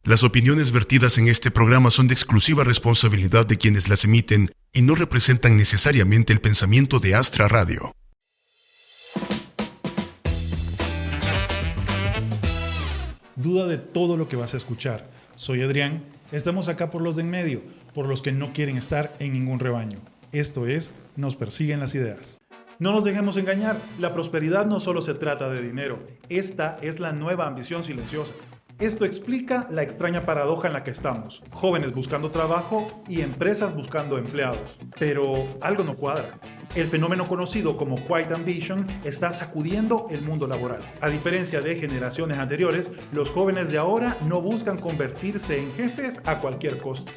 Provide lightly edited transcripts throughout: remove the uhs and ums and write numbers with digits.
Las opiniones vertidas en este programa son de exclusiva responsabilidad de quienes las emiten y no representan necesariamente el pensamiento de Astra Radio. Duda de todo lo que vas a escuchar. Soy Adrián, estamos acá por los de en medio, por los que no quieren estar en ningún rebaño. Esto es, nos persiguen las ideas. No nos dejemos engañar, la prosperidad no solo se trata de dinero, esta es la nueva ambición silenciosa. Esto explica la extraña paradoja en la que estamos, jóvenes buscando trabajo y empresas buscando empleados. Pero algo no cuadra. El fenómeno conocido como Quiet Ambition está sacudiendo el mundo laboral. A diferencia de generaciones anteriores, los jóvenes de ahora no buscan convertirse en jefes a cualquier costo.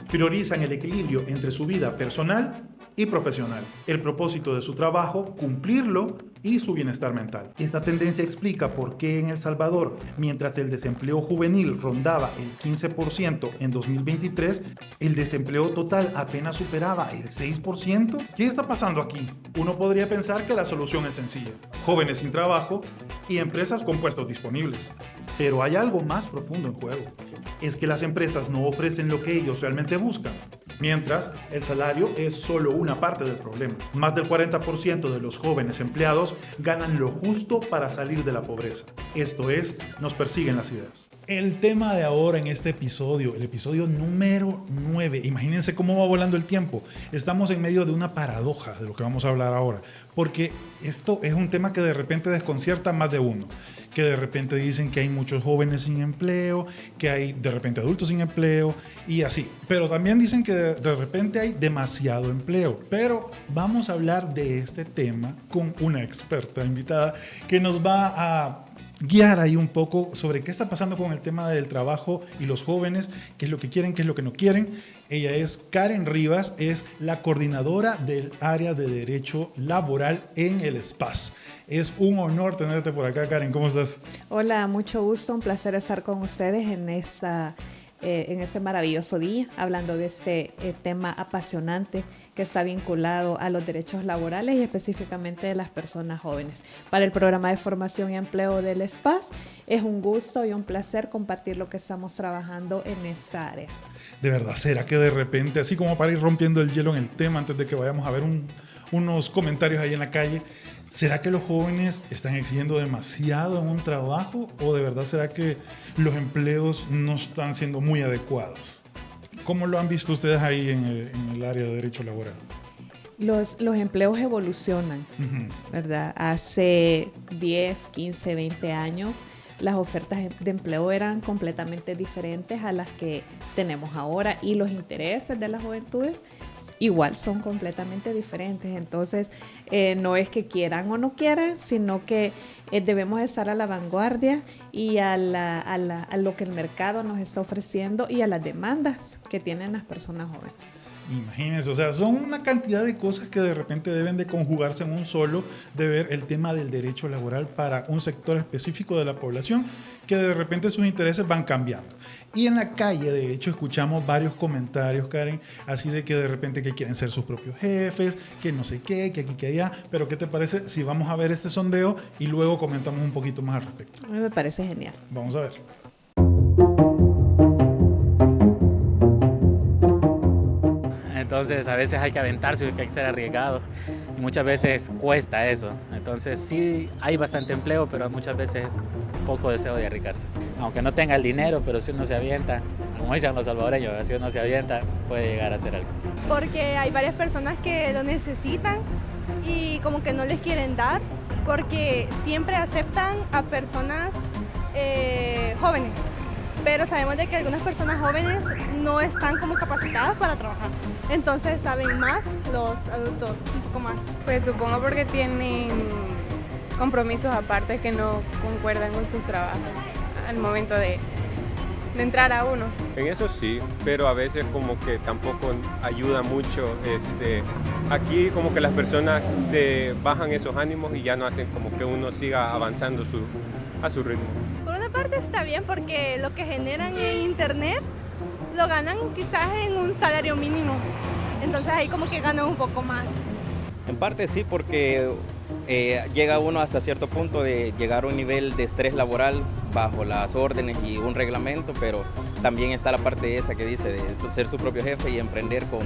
Priorizan el equilibrio entre su vida personal y profesional, el propósito de su trabajo, cumplirlo y su bienestar mental. Esta tendencia explica por qué en El Salvador, mientras el desempleo juvenil rondaba el 15% en 2023, el desempleo total apenas superaba el 6%. ¿Qué está pasando aquí? Uno podría pensar que la solución es sencilla: jóvenes sin trabajo y empresas con puestos disponibles. Pero hay algo más profundo en juego. Es que las empresas no ofrecen lo que ellos realmente buscan. Mientras, el salario es solo una parte del problema. Más del 40% de los jóvenes empleados ganan lo justo para salir de la pobreza. Esto es, nos persiguen las ideas. El tema de ahora en este episodio, el episodio número 9. Imagínense cómo va volando el tiempo. Estamos en medio de una paradoja de lo que vamos a hablar ahora. Porque esto es un tema que de repente desconcierta a más de uno. Que de repente dicen que hay muchos jóvenes sin empleo, que hay de repente adultos sin empleo y así. Pero también dicen que de repente hay demasiado empleo. Pero vamos a hablar de este tema con una experta invitada que nos va a guiar ahí un poco sobre qué está pasando con el tema del trabajo y los jóvenes, qué es lo que quieren, qué es lo que no quieren. Ella es Karen Rivas, es la coordinadora del área de Derecho Laboral en el SPAS. Es un honor tenerte por acá, Karen. ¿Cómo estás? Hola, mucho gusto, un placer estar con ustedes en este maravilloso día, hablando de este tema apasionante que está vinculado a los derechos laborales y específicamente de las personas jóvenes. Para el programa de formación y empleo del SPAS, es un gusto y un placer compartir lo que estamos trabajando en esta área. De verdad, ¿será que de repente, así como para ir rompiendo el hielo en el tema antes de que vayamos a ver unos comentarios ahí en la calle, ¿será que los jóvenes están exigiendo demasiado en un trabajo o de verdad será que los empleos no están siendo muy adecuados? ¿Cómo lo han visto ustedes ahí en el área de derecho laboral? Los empleos evolucionan, ¿verdad? Hace 10, 15, 20 años las ofertas de empleo eran completamente diferentes a las que tenemos ahora y los intereses de las juventudes igual son completamente diferentes. Entonces, no es que quieran o no quieran, sino que debemos estar a la vanguardia y a lo que el mercado nos está ofreciendo y a las demandas que tienen las personas jóvenes. Imagínense, o sea, son una cantidad de cosas que de repente deben de conjugarse en un solo, de ver el tema del derecho laboral para un sector específico de la población que de repente sus intereses van cambiando. Y en la calle, de hecho, escuchamos varios comentarios, Karen, así de que de repente que quieren ser sus propios jefes, que no sé qué, que aquí, que allá. Pero ¿qué te parece si vamos a ver este sondeo y luego comentamos un poquito más al respecto? A mí me parece genial. Vamos a ver. Entonces a veces hay que aventarse, hay que ser arriesgado y muchas veces cuesta eso. Entonces sí hay bastante empleo, pero muchas veces poco deseo de arriesgarse. Aunque no tenga el dinero, pero si uno se avienta, como dicen los salvadoreños, si uno se avienta puede llegar a hacer algo. Porque hay varias personas que lo necesitan y como que no les quieren dar, porque siempre aceptan a personas jóvenes. Pero sabemos de que algunas personas jóvenes no están como capacitadas para trabajar. Entonces saben más los adultos, un poco más. Pues supongo porque tienen compromisos aparte que no concuerdan con sus trabajos al momento de entrar a uno. En eso sí, pero a veces como que tampoco ayuda mucho. Aquí como que las personas bajan esos ánimos y ya no hacen como que uno siga avanzando a su ritmo. Por una parte está bien porque lo que generan en internet lo ganan quizás en un salario mínimo. Entonces ahí como que ganan un poco más. En parte sí, porque llega uno hasta cierto punto de llegar a un nivel de estrés laboral bajo las órdenes y un reglamento, pero también está la parte esa que dice de ser su propio jefe y emprender con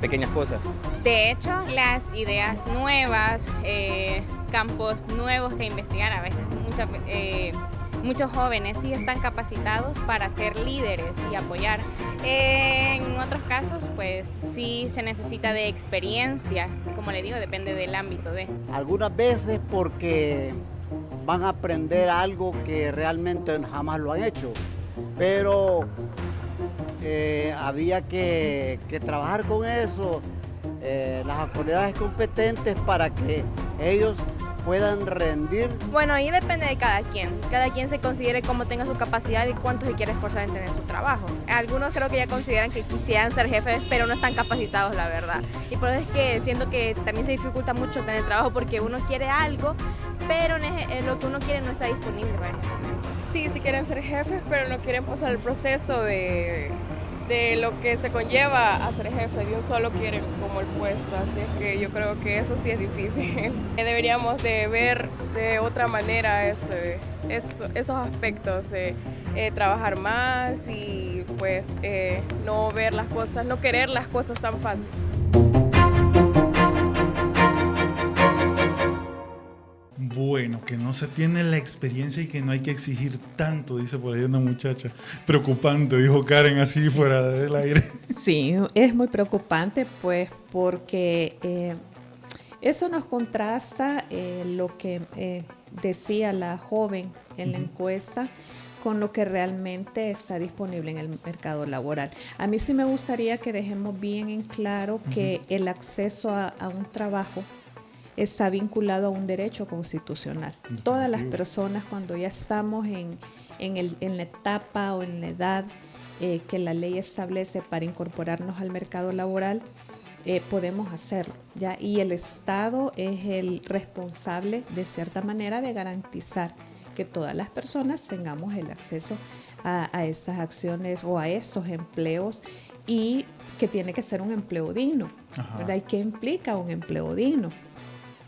pequeñas cosas. De hecho, las ideas nuevas, campos nuevos que investigar, a veces muchos jóvenes sí están capacitados para ser líderes y apoyar. En otros casos, pues sí se necesita de experiencia, como le digo, depende del ámbito de. Algunas veces porque van a aprender algo que realmente jamás lo han hecho, pero había que trabajar con eso, las autoridades competentes para que ellos puedan rendir. Bueno, ahí depende de cada quien se considere cómo tenga su capacidad y cuánto se quiere esforzar en tener su trabajo. Algunos creo que ya consideran que quisieran ser jefes, pero no están capacitados, la verdad. Y por eso es que siento que también se dificulta mucho tener trabajo porque uno quiere algo, pero lo que uno quiere no está disponible en este momento. Sí quieren ser jefes, pero no quieren pasar el proceso de lo que se conlleva a ser jefe, de un solo quieren como el puesto, así es que yo creo que eso sí es difícil. Deberíamos de ver de otra manera esos aspectos, trabajar más y pues no ver las cosas, no querer las cosas tan fácil. Bueno, que no se tiene la experiencia y que no hay que exigir tanto, dice por ahí una muchacha. Preocupante, dijo Karen así fuera del aire. Sí, es muy preocupante pues porque eso nos contrasta lo que decía la joven en la encuesta con lo que realmente está disponible en el mercado laboral. A mí sí me gustaría que dejemos bien en claro que el acceso a un trabajo está vinculado a un derecho constitucional. Todas las personas, cuando ya estamos en la etapa o en la edad que la ley establece para incorporarnos al mercado laboral, podemos hacerlo, ¿ya? Y el Estado es el responsable, de cierta manera, de garantizar que todas las personas tengamos el acceso a esas acciones o a esos empleos, y que tiene que ser un empleo digno, ¿verdad? ¿Y qué implica un empleo digno?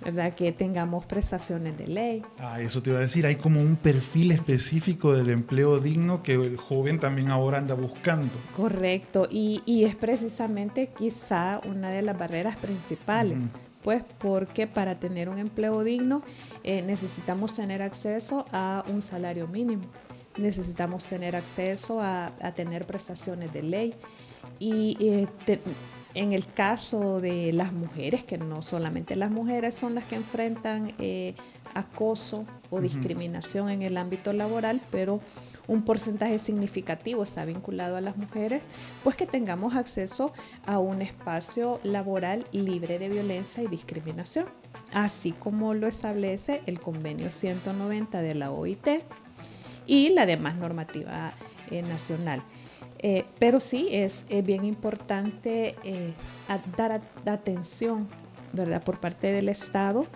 ¿Verdad? Que tengamos prestaciones de ley. Eso te iba a decir, hay como un perfil específico del empleo digno que el joven también ahora anda buscando. Correcto, y es precisamente quizá una de las barreras principales, pues porque para tener un empleo digno necesitamos tener acceso a un salario mínimo, necesitamos tener acceso a tener prestaciones de ley, y en el caso de las mujeres, que no solamente las mujeres son las que enfrentan acoso o discriminación en el ámbito laboral, pero un porcentaje significativo está vinculado a las mujeres, pues que tengamos acceso a un espacio laboral libre de violencia y discriminación, así como lo establece el convenio 190 de la OIT y la demás normativa nacional. Pero sí es bien importante dar atención, ¿verdad?, por parte del Estado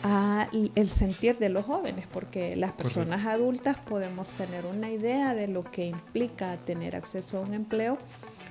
al sentir de los jóvenes, porque las personas adultas podemos tener una idea de lo que implica tener acceso a un empleo,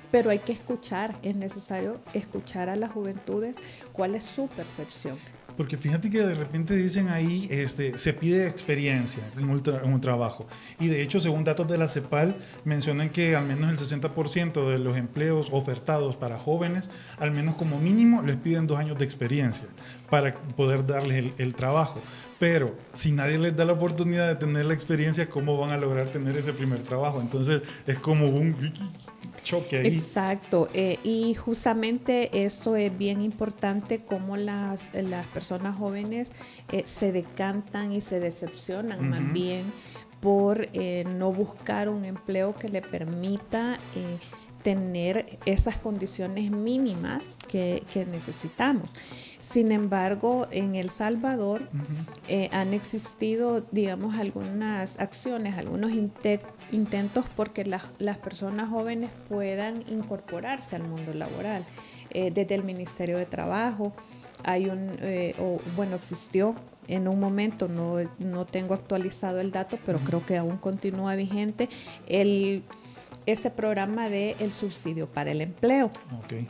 pero hay que escuchar, es necesario escuchar a las juventudes cuál es su percepción. Porque fíjate que de repente dicen ahí, se pide experiencia en un trabajo. Y de hecho, según datos de la CEPAL, mencionan que al menos el 60% de los empleos ofertados para jóvenes, al menos como mínimo, les piden 2 años de experiencia para poder darles el trabajo. Pero si nadie les da la oportunidad de tener la experiencia, ¿cómo van a lograr tener ese primer trabajo? Entonces, es como un choque ahí. Exacto, y justamente esto es bien importante, cómo las personas jóvenes se decantan y se decepcionan más bien por no buscar un empleo que le permita tener esas condiciones mínimas que necesitamos. Sin embargo, en El Salvador han existido, digamos, algunas acciones, algunos intentos porque las personas jóvenes puedan incorporarse al mundo laboral. Desde el Ministerio de Trabajo existió en un momento, no tengo actualizado el dato, pero creo que aún continúa vigente ese programa de el subsidio para el empleo. Okay.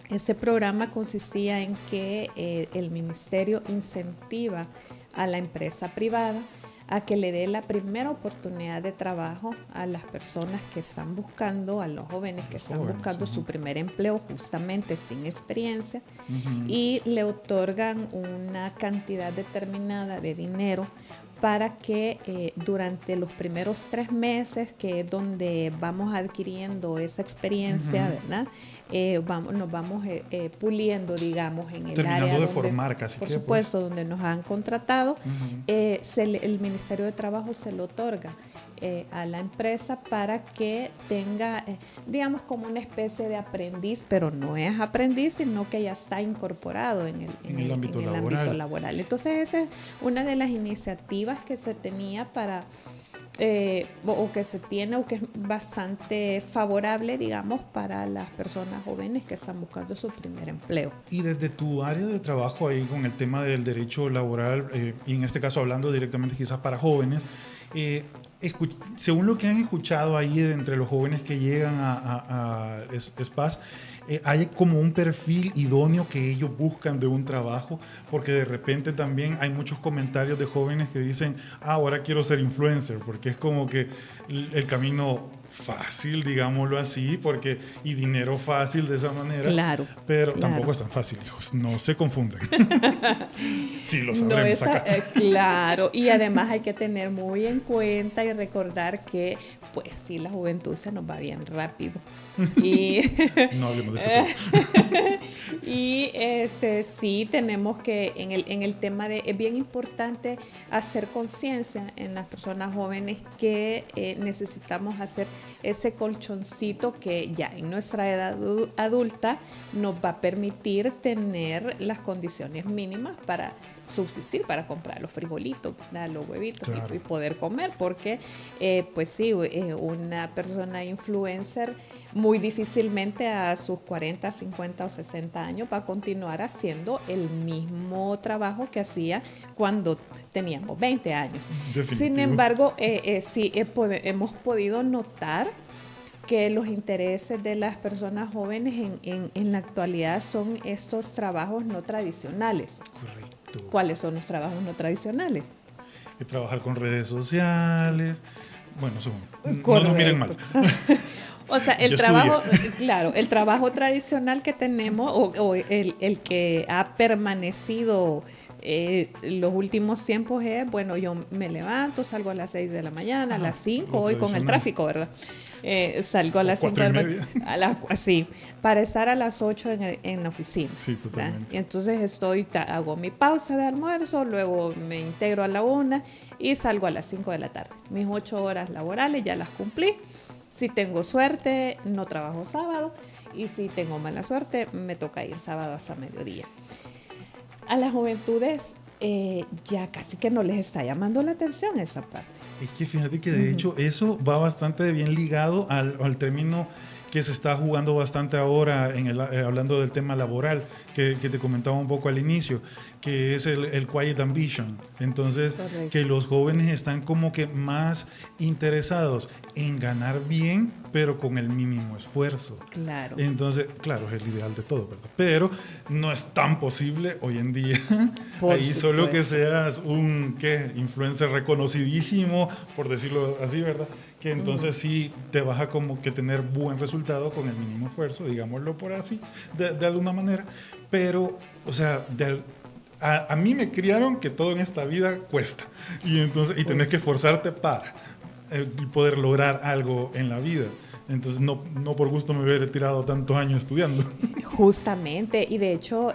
Ese programa consistía en que el ministerio incentiva a la empresa privada a que le dé la primera oportunidad de trabajo a las personas que están buscando, a los jóvenes que están buscando su primer empleo justamente sin experiencia, y le otorgan una cantidad determinada de dinero para que durante los primeros 3 meses, que es donde vamos adquiriendo esa experiencia, ¿verdad? Nos vamos puliendo, digamos, en el terminando área de donde, formar casi por que, supuesto, donde nos han contratado. El Ministerio de Trabajo se lo otorga a la empresa para que tenga, digamos, como una especie de aprendiz, pero no es aprendiz, sino que ya está incorporado en el ámbito laboral. Entonces, esa es una de las iniciativas que se tenía para, o que se tiene, o que es bastante favorable, digamos, para las personas jóvenes que están buscando su primer empleo. Y desde tu área de trabajo ahí con el tema del derecho laboral, y en este caso hablando directamente quizás para jóvenes, según lo que han escuchado ahí entre los jóvenes que llegan a SPAS, hay como un perfil idóneo que ellos buscan de un trabajo, porque de repente también hay muchos comentarios de jóvenes que dicen, ahora quiero ser influencer, porque es como que el camino fácil, digámoslo así, porque y dinero fácil de esa manera. Claro. Pero tampoco es tan fácil, hijos, no se confunden. Sí, lo sabremos acá. Claro, y además hay que tener muy en cuenta y recordar que, pues sí, la juventud se nos va bien rápido. Y no hablemos de eso. Y sí tenemos que, en el tema de, es bien importante hacer conciencia en las personas jóvenes que necesitamos hacer ese colchoncito que ya en nuestra edad adulta nos va a permitir tener las condiciones mínimas para subsistir, para comprar los frijolitos, los huevitos, claro, y poder comer, porque pues sí, una persona influencer muy difícilmente a sus 40, 50 o 60 años va a continuar haciendo el mismo trabajo que hacía cuando teníamos 20 años. Definitivo. Sin embargo, sí hemos podido notar que los intereses de las personas jóvenes en la actualidad son estos trabajos no tradicionales. Correcto. ¿Cuáles son los trabajos no tradicionales? Trabajar con redes sociales. Bueno, no nos miren mal. O sea, el trabajo tradicional que tenemos, o el que ha permanecido los últimos tiempos es, bueno, yo me levanto, salgo a las 6 de la mañana, a las 5, hoy con el tráfico, ¿verdad? Salgo a las 5 de la mañana, sí, para estar a las 8 en la oficina. Sí, totalmente. Y entonces hago mi pausa de almuerzo, luego me integro a la 1 y salgo a las 5 de la tarde. Mis 8 horas laborales ya las cumplí. Si tengo suerte, no trabajo sábado, y si tengo mala suerte, me toca ir sábado hasta mediodía. A las juventudes ya casi que no les está llamando la atención esa parte. Es que fíjate que de hecho eso va bastante bien ligado al término que se está jugando bastante ahora hablando del tema laboral, que te comentaba un poco al inicio, que es el quiet ambition. Entonces, correcto, que los jóvenes están como que más interesados en ganar bien, pero con el mínimo esfuerzo. Claro. Entonces, claro, es el ideal de todo, ¿verdad? Pero no es tan posible hoy en día. Ahí solo que seas un influencer reconocidísimo, por decirlo así, ¿verdad? Que entonces sí te vas a como que tener buen resultado con el mínimo esfuerzo, digámoslo por así, de alguna manera. Pero, o sea, a mí me criaron que todo en esta vida cuesta. Y tenés que esforzarte para poder lograr algo en la vida. Entonces no por gusto me hubiera tirado tantos años estudiando. Justamente, y de hecho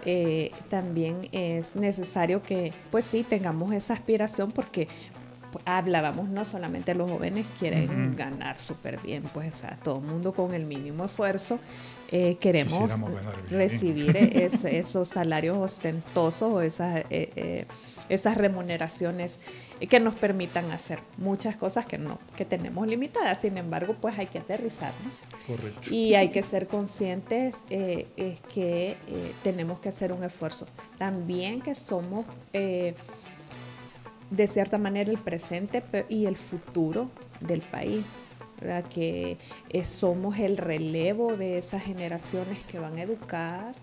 también es necesario que pues sí tengamos esa aspiración, porque hablábamos, no solamente los jóvenes quieren ganar súper bien, pues o sea, todo el mundo con el mínimo esfuerzo queremos recibir esos salarios ostentosos o esas remuneraciones que nos permitan hacer muchas cosas que tenemos limitadas. Sin embargo, pues hay que aterrizarnos. Correcto. Y hay que ser conscientes que tenemos que hacer un esfuerzo. También que somos de cierta manera el presente y el futuro del país, ¿verdad? Que somos el relevo de esas generaciones que van a educar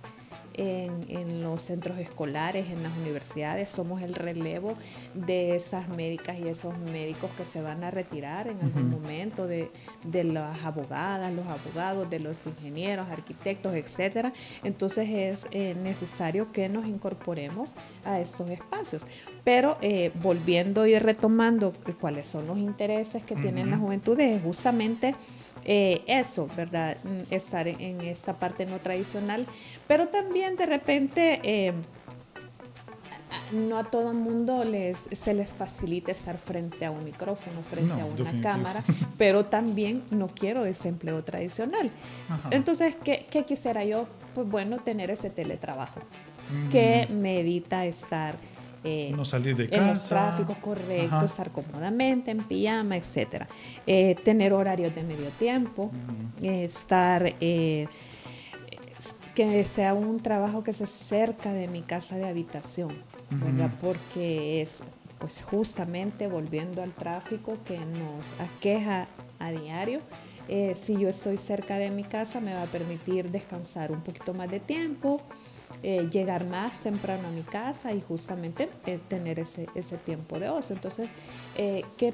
en los centros escolares, en las universidades. Somos el relevo de esas médicas y esos médicos que se van a retirar en algún momento, de las abogadas, los abogados, de los ingenieros, arquitectos, etcétera. Entonces es necesario que nos incorporemos a estos espacios. Pero volviendo y retomando cuáles son los intereses que tienen las juventudes, es justamente eso, ¿verdad? Estar en esta parte no tradicional, pero también de repente no a todo el mundo se les facilita estar frente a un micrófono, frente a una cámara, pero también no quiero ese empleo tradicional. Ajá. Entonces, ¿qué quisiera yo? Pues bueno, tener ese teletrabajo que me evita estar no salir de casa, en los tráficos correctos, estar cómodamente en pijama, etcétera. Tener horarios de medio tiempo, estar que sea un trabajo que se cerca de mi casa de habitación, ¿verdad? Porque es pues justamente volviendo al tráfico que nos aqueja a diario. Si yo estoy cerca de mi casa me va a permitir descansar un poquito más de tiempo, llegar más temprano a mi casa y justamente tener ese tiempo de ocio. Entonces, ¿qué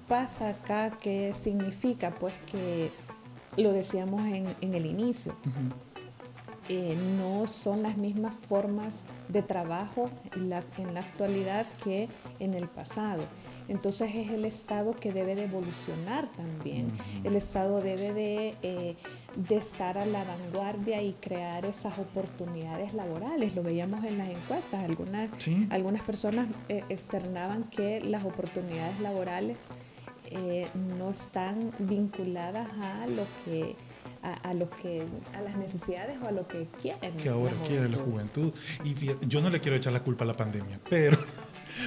pasa acá? ¿Qué significa? Pues que lo decíamos en el inicio. No son las mismas formas de trabajo en la actualidad que en el pasado. Entonces es el Estado que debe de evolucionar también. El Estado debe de estar a la vanguardia y crear esas oportunidades laborales. Lo veíamos en las encuestas. Algunas personas externaban que las oportunidades laborales no están vinculadas a las necesidades o a lo que quieren. Que ahora quiere la juventud. Y fíjate, yo no le quiero echar la culpa a la pandemia, pero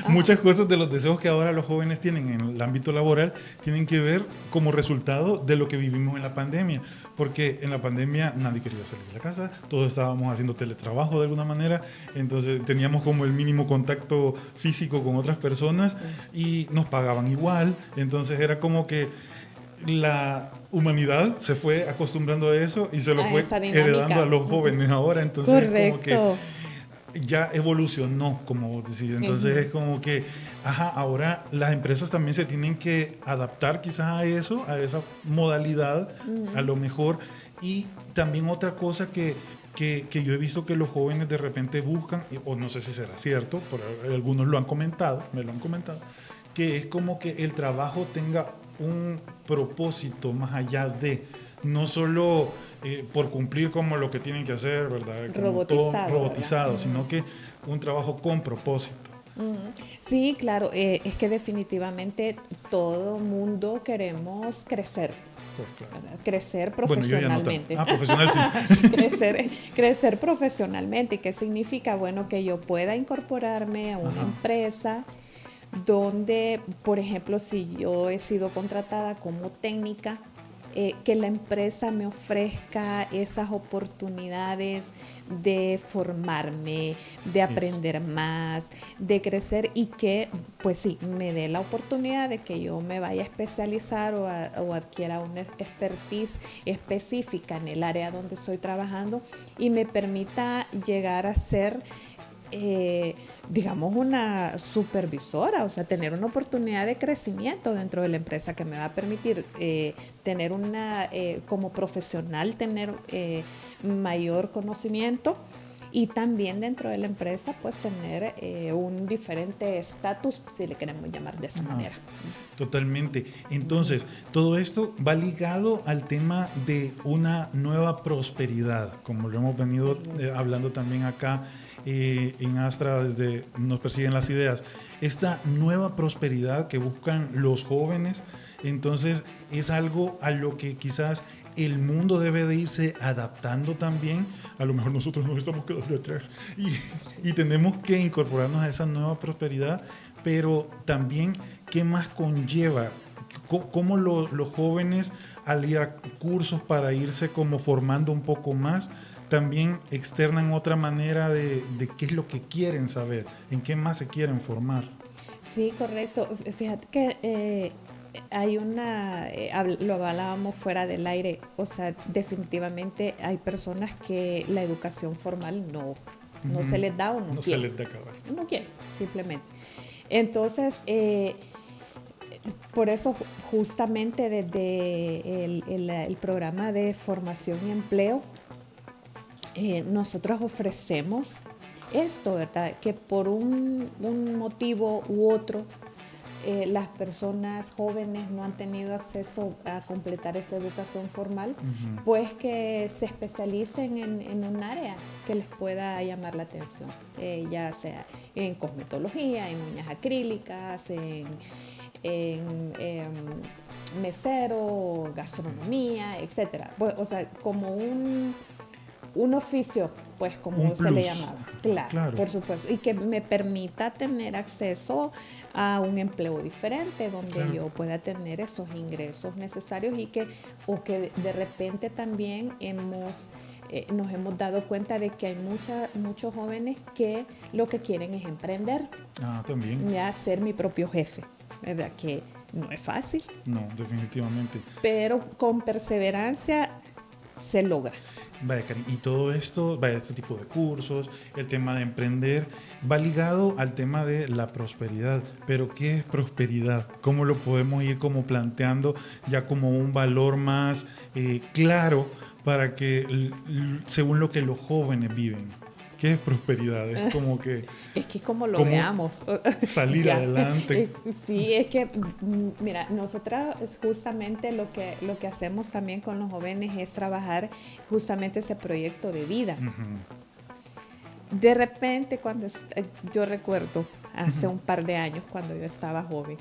muchas cosas de los deseos que ahora los jóvenes tienen en el ámbito laboral tienen que ver como resultado de lo que vivimos en la pandemia. Porque en la pandemia nadie quería salir de la casa, todos estábamos haciendo teletrabajo de alguna manera, entonces teníamos como el mínimo contacto físico con otras personas y nos pagaban igual, entonces era como que la humanidad se fue acostumbrando a eso y se lo fue heredando a los jóvenes ahora, entonces como que ya evolucionó, como vos decís, entonces es como que ahora las empresas también se tienen que adaptar quizás a eso, a esa modalidad, a lo mejor. Y también otra cosa que yo he visto que los jóvenes de repente buscan, o no sé si será cierto, pero algunos me lo han comentado, que es como que el trabajo tenga un propósito más allá de, no solo por cumplir como lo que tienen que hacer, ¿verdad? Como robotizado, sino que un trabajo con propósito. Sí, claro, es que definitivamente todo mundo queremos crecer. Claro. Crecer profesionalmente. Bueno, profesional sí. crecer profesionalmente. ¿Y qué significa? Bueno, que yo pueda incorporarme a una empresa donde, por ejemplo, si yo he sido contratada como técnica, que la empresa me ofrezca esas oportunidades de formarme, de aprender más, de crecer y que, pues sí, me dé la oportunidad de que yo me vaya a especializar o adquiera una expertise específica en el área donde estoy trabajando y me permita llegar a ser digamos una supervisora, o sea, tener una oportunidad de crecimiento dentro de la empresa que me va a permitir tener como profesional, tener mayor conocimiento y también dentro de la empresa pues tener un diferente estatus, si le queremos llamar de esa manera. Totalmente. Entonces, todo esto va ligado al tema de una nueva prosperidad, como lo hemos venido hablando también acá en Astra, desde Nos Persiguen las Ideas. Esta nueva prosperidad que buscan los jóvenes, entonces es algo a lo que quizás el mundo debe de irse adaptando también. A lo mejor nosotros nos estamos quedando atrás y tenemos que incorporarnos a esa nueva prosperidad, pero también qué más conlleva, cómo los jóvenes al ir a cursos para irse como formando un poco más, también externan otra manera de qué es lo que quieren saber, en qué más se quieren formar. Sí, correcto. Fíjate que hay lo hablábamos fuera del aire, o sea, definitivamente hay personas que la educación formal no se les da o no quieren. Se les da acabar. No quieren, simplemente. Entonces, por eso justamente desde el programa de formación y empleo, nosotros ofrecemos esto, ¿verdad? Que por un motivo u otro, las personas jóvenes no han tenido acceso a completar esa educación formal, pues que se especialicen en un área que les pueda llamar la atención, ya sea en cosmetología, en uñas acrílicas, en mesero, gastronomía, etcétera. Pues, o sea, como un oficio, pues como se le llamaba. Claro, por supuesto. Y que me permita tener acceso a un empleo diferente, donde yo pueda tener esos ingresos necesarios y que de repente también nos hemos dado cuenta de que hay muchos jóvenes que lo que quieren es emprender. También. Ya ser mi propio jefe, ¿verdad? Que no es fácil. No, definitivamente. Pero con perseverancia se logra. Vaya, Karin, y todo esto, este tipo de cursos, el tema de emprender, va ligado al tema de la prosperidad. Pero ¿qué es prosperidad? ¿Cómo lo podemos ir como planteando ya como un valor más claro para que, según lo que los jóvenes viven? ¿Qué es prosperidad? Es como que... Es que como lo veamos. Salir adelante. Sí, es que, mira, nosotras justamente lo que hacemos también con los jóvenes es trabajar justamente ese proyecto de vida. De repente, yo recuerdo hace un par de años cuando yo estaba joven,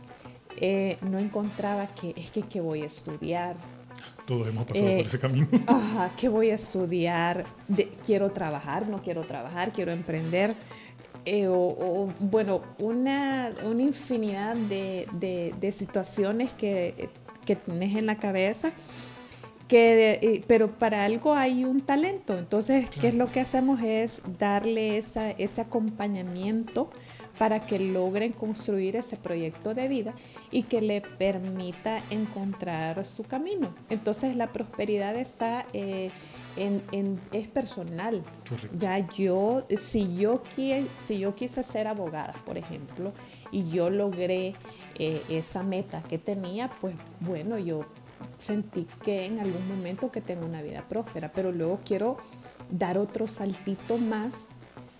no encontraba que voy a estudiar. Todos hemos pasado por ese camino. ¿Qué voy a estudiar? ¿Quiero trabajar? ¿No quiero trabajar? ¿Quiero emprender? Bueno, una infinidad de situaciones que tienes en la cabeza, pero para algo hay un talento. Entonces, ¿qué es lo que hacemos? Es darle ese acompañamiento para que logren construir ese proyecto de vida y que le permita encontrar su camino. Entonces la prosperidad está es personal. Correcto. Ya si yo quise ser abogada, por ejemplo, y yo logré esa meta que tenía, pues bueno, yo sentí que en algún momento que tengo una vida próspera, pero luego quiero dar otro saltito más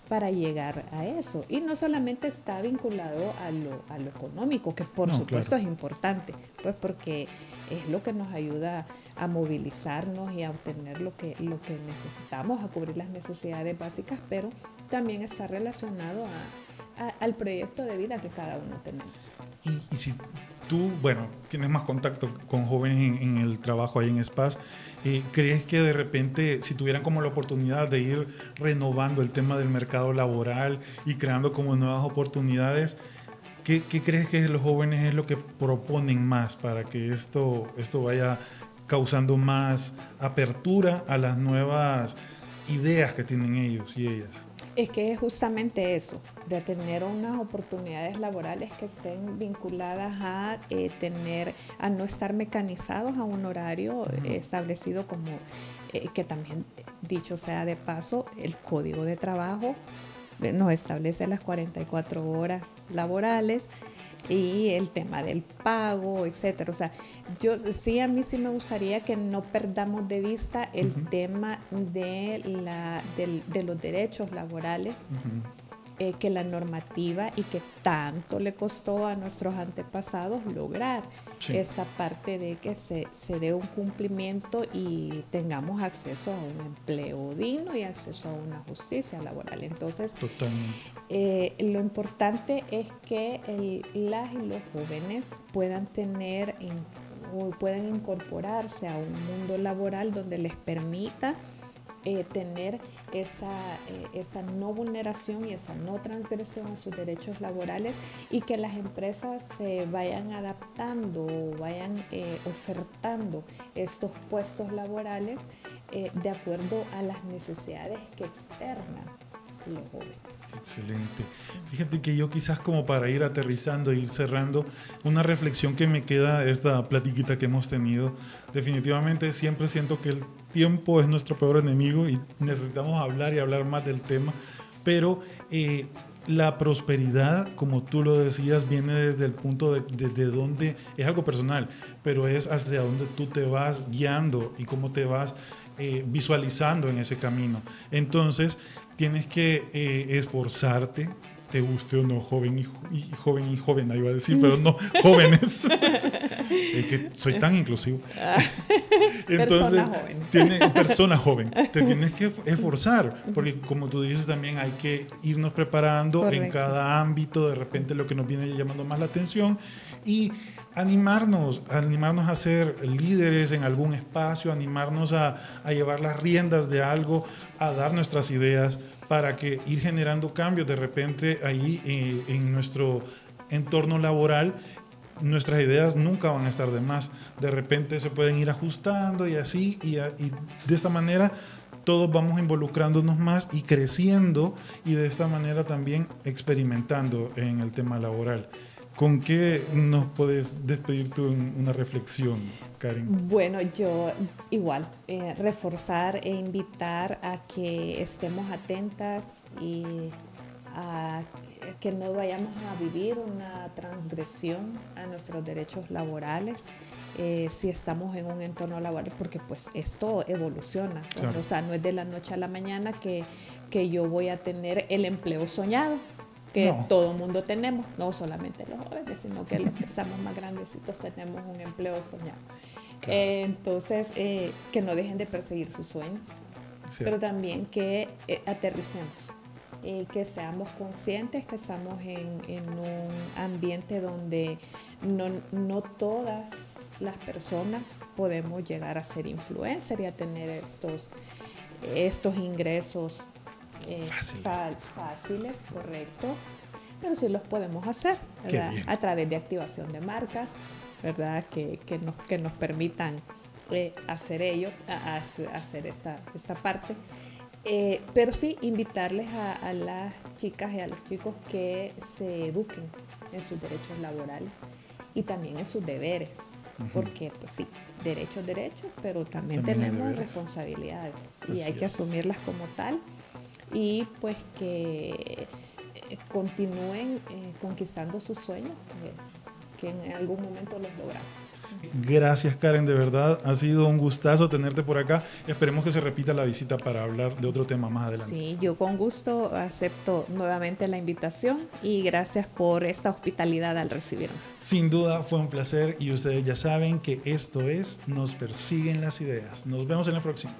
para llegar a eso. Y no solamente está vinculado a lo económico, que por supuesto es importante, pues porque es lo que nos ayuda a movilizarnos y a obtener lo que necesitamos, a cubrir las necesidades básicas, pero también está relacionado al proyecto de vida que cada uno tenemos. Y si tú, tienes más contacto con jóvenes en el trabajo ahí en SPAS, ¿crees que de repente, si tuvieran como la oportunidad de ir renovando el tema del mercado laboral y creando como nuevas oportunidades, ¿qué crees que los jóvenes es lo que proponen más para que esto vaya causando más apertura a las nuevas ideas que tienen ellos y ellas? Es que es justamente eso, de tener unas oportunidades laborales que estén vinculadas a no estar mecanizados a un horario establecido, como que también, dicho sea de paso, el Código de Trabajo nos establece las 44 horas laborales y el tema del pago, etcétera. O sea, a mí sí me gustaría que no perdamos de vista el tema de los derechos laborales, que la normativa y que tanto le costó a nuestros antepasados lograr esta parte de que se dé un cumplimiento y tengamos acceso a un empleo digno y acceso a una justicia laboral. Entonces, lo importante es que las y los jóvenes puedan puedan incorporarse a un mundo laboral donde les permita tener esa no vulneración y esa no transgresión a sus derechos laborales, y que las empresas se vayan adaptando o vayan ofertando estos puestos laborales de acuerdo a las necesidades que externan los jóvenes. Excelente. Fíjate que yo quizás como para ir aterrizando e ir cerrando, una reflexión que me queda de esta platiquita que hemos tenido, definitivamente siempre siento que el tiempo es nuestro peor enemigo y necesitamos hablar y hablar más del tema, pero la prosperidad, como tú lo decías, viene desde el punto de donde es algo personal, pero es hacia donde tú te vas guiando y cómo te vas visualizando en ese camino. Entonces, tienes que esforzarte, te guste o no, joven y joven, iba a decir, pero no, jóvenes. Es que soy tan inclusivo. Entonces, persona joven, te tienes que esforzar, porque como tú dices también hay que irnos preparando. Correcto. En cada ámbito, de repente lo que nos viene llamando más la atención y animarnos a ser líderes en algún espacio, animarnos a llevar las riendas de algo, a dar nuestras ideas para que ir generando cambios. De repente ahí en nuestro entorno laboral nuestras ideas nunca van a estar de más. De repente se pueden ir ajustando y así, y de esta manera todos vamos involucrándonos más y creciendo, y de esta manera también experimentando en el tema laboral. ¿Con qué nos puedes despedir tú en una reflexión, Karen? Bueno, yo igual, reforzar e invitar a que estemos atentas y a que no vayamos a vivir una transgresión a nuestros derechos laborales si estamos en un entorno laboral, porque pues esto evoluciona. Claro. O sea, no es de la noche a la mañana que yo voy a tener el empleo soñado que todo mundo tenemos, no solamente los jóvenes, sino que los que estamos más grandecitos tenemos un empleo soñado. Claro. Entonces, que no dejen de perseguir sus sueños, cierto, pero también que aterricemos, que seamos conscientes que estamos en un ambiente donde no todas las personas podemos llegar a ser influencer y a tener estos ingresos fáciles, correcto, pero sí los podemos hacer, ¿verdad? A través de activación de marcas, ¿verdad? Que nos permitan hacer ello, hacer esta parte. Pero sí invitarles a las chicas y a los chicos que se eduquen en sus derechos laborales y también en sus deberes, porque pues sí, derechos, pero también tenemos responsabilidades y hay que asumirlas como tal, y pues que continúen conquistando sus sueños, que en algún momento los logramos. Gracias, Karen, de verdad ha sido un gustazo tenerte por acá. Esperemos que se repita la visita para hablar de otro tema más adelante. Sí, yo con gusto acepto nuevamente la invitación y gracias por esta hospitalidad al recibirme. Sin duda fue un placer, y ustedes ya saben que esto es Nos Persiguen las Ideas. Nos vemos en la próxima.